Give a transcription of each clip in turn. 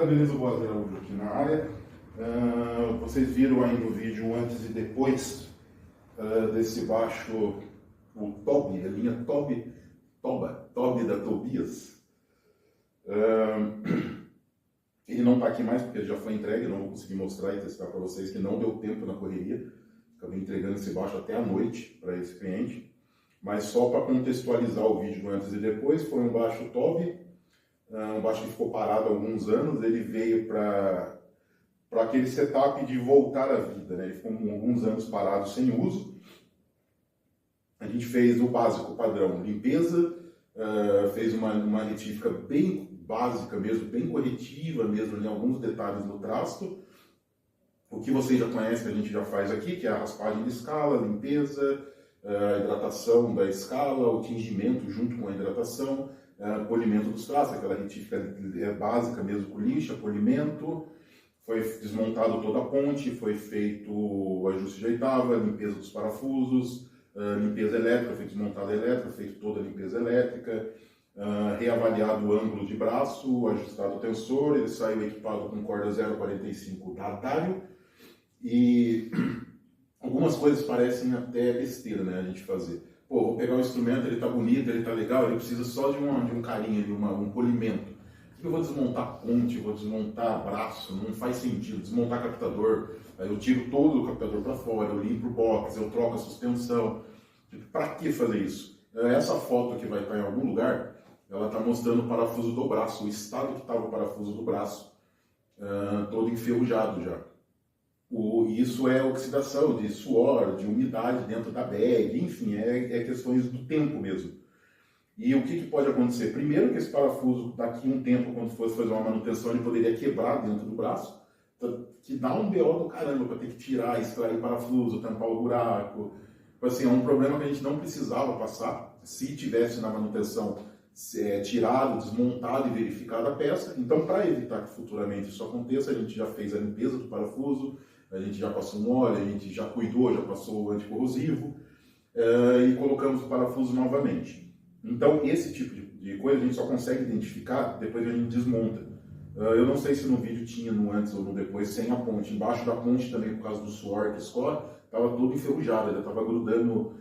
beleza, Boas Araújo aqui na área. Vocês viram aí no vídeo antes e depois desse baixo, o Toby, a linha Toby da Tobias. Ele não está aqui mais porque ele já foi entregue, eu não vou conseguir mostrar e testar para vocês que não deu tempo na correria. Acabei entregando esse baixo até à noite para esse cliente. Mas só para contextualizar o vídeo do antes e depois, foi um baixo Toby, um baixo que ficou parado há alguns anos. Ele veio para aquele setup de voltar à vida, né? Ele ficou alguns anos parado sem uso. A gente fez o básico, padrão, limpeza, fez uma retífica bem básica mesmo, bem corretiva mesmo, em alguns detalhes no trasto. O que vocês já conhecem, a gente já faz aqui, que é a raspagem de escala, limpeza, a hidratação da escala, o tingimento junto com a hidratação, polimento dos trastos, aquela retífica básica mesmo com lixa, polimento. Foi desmontado toda a ponte, foi feito o ajuste de oitava, limpeza dos parafusos, limpeza elétrica, foi desmontada a elétrica, feito toda a limpeza elétrica, reavaliado o ângulo de braço, ajustado o tensor. Ele saiu equipado com corda 0,45 da Atário. E algumas coisas parecem até besteira, né, a gente fazer. Pô, vou pegar o instrumento, ele tá bonito, ele tá legal, ele precisa só de um carinho, de um polimento. Por que eu vou desmontar ponte, vou desmontar braço? Não faz sentido. Desmontar captador, aí eu tiro todo o captador para fora, eu limpo o box, eu troco a suspensão. Para que fazer isso? Essa foto que vai estar em algum lugar, ela está mostrando o parafuso do braço, o estado que estava o parafuso do braço, todo enferrujado já. Isso é oxidação de suor, de umidade dentro da bag, enfim, é questões do tempo mesmo. E o que pode acontecer? Primeiro que esse parafuso, daqui a um tempo, quando fosse fazer uma manutenção, ele poderia quebrar dentro do braço, que dá um BO do caramba para ter que tirar, extrair parafuso, tampar o buraco. Assim, é um problema que a gente não precisava passar, se tivesse na manutenção tirado, desmontado e verificado a peça. Então, para evitar que futuramente isso aconteça, a gente já fez a limpeza do parafuso, a gente já passou um óleo, a gente já cuidou, já passou o anticorrosivo e colocamos o parafuso novamente. Então, esse tipo de coisa a gente só consegue identificar depois que a gente desmonta. Eu não sei se no vídeo tinha no antes ou no depois, sem a ponte. Embaixo da ponte também, por causa do suor que escorre, estava todo enferrujado, ele estava grudando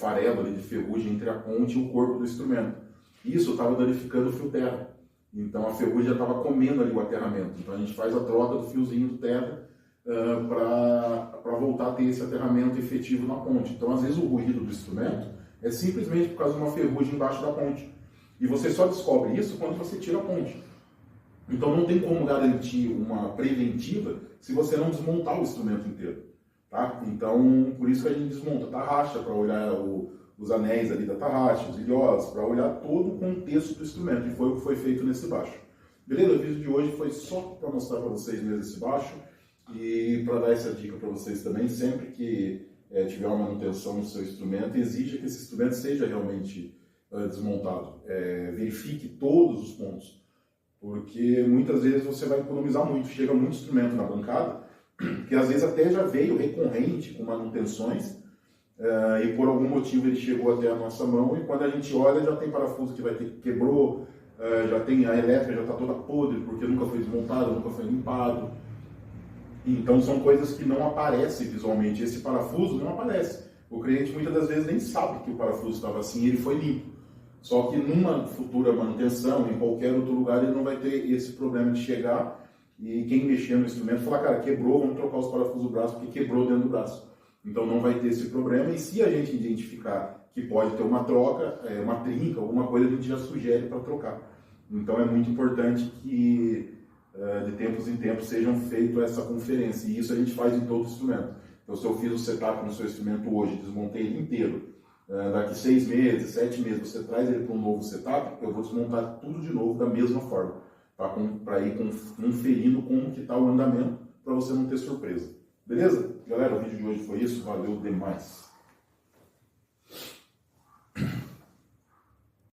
farelo ali de ferrugem entre a ponte e o corpo do instrumento. Isso estava danificando o fio terra. Então a ferrugem já estava comendo ali o aterramento. Então a gente faz a troca do fiozinho do terra para voltar a ter esse aterramento efetivo na ponte. Então às vezes o ruído do instrumento é simplesmente por causa de uma ferrugem embaixo da ponte. E você só descobre isso quando você tira a ponte. Então não tem como garantir uma preventiva se você não desmontar o instrumento inteiro. Tá? Então por isso que a gente desmonta a tarraxa para olhar os anéis ali da tarraxa, os ilhotes, para olhar todo o contexto do instrumento. E foi o que foi feito nesse baixo. Beleza? O vídeo de hoje foi só para mostrar para vocês mesmo esse baixo e para dar essa dica para vocês também. Sempre que tiver uma manutenção no seu instrumento, exija que esse instrumento seja realmente desmontado. Verifique todos os pontos, porque muitas vezes você vai economizar muito. Chega muito instrumento na bancada, que às vezes até já veio recorrente com manutenções, e por algum motivo ele chegou até a nossa mão, e quando a gente olha já tem parafuso que vai ter que quebrou, já tem a elétrica, já está toda podre, porque nunca foi desmontado, nunca foi limpado. Então são coisas que não aparecem visualmente. Esse parafuso não aparece. O cliente muitas das vezes nem sabe que o parafuso estava assim e ele foi limpo. Só que numa futura manutenção, em qualquer outro lugar, ele não vai ter esse problema de chegar e quem mexer no instrumento falar, cara, quebrou, vamos trocar os parafusos do braço, porque quebrou dentro do braço. Então não vai ter esse problema. E se a gente identificar que pode ter uma troca, uma trinca, alguma coisa, a gente já sugere para trocar. Então é muito importante que de tempos em tempos sejam feita essa conferência, e isso a gente faz em todo instrumento. Então se eu fiz o setup no seu instrumento hoje, desmontei ele inteiro, daqui 6 meses, 7 meses, você traz ele para um novo setup, eu vou desmontar tudo de novo da mesma forma, para ir conferindo como que está o andamento, para você não ter surpresa. Beleza? Galera, o vídeo de hoje foi isso, valeu demais!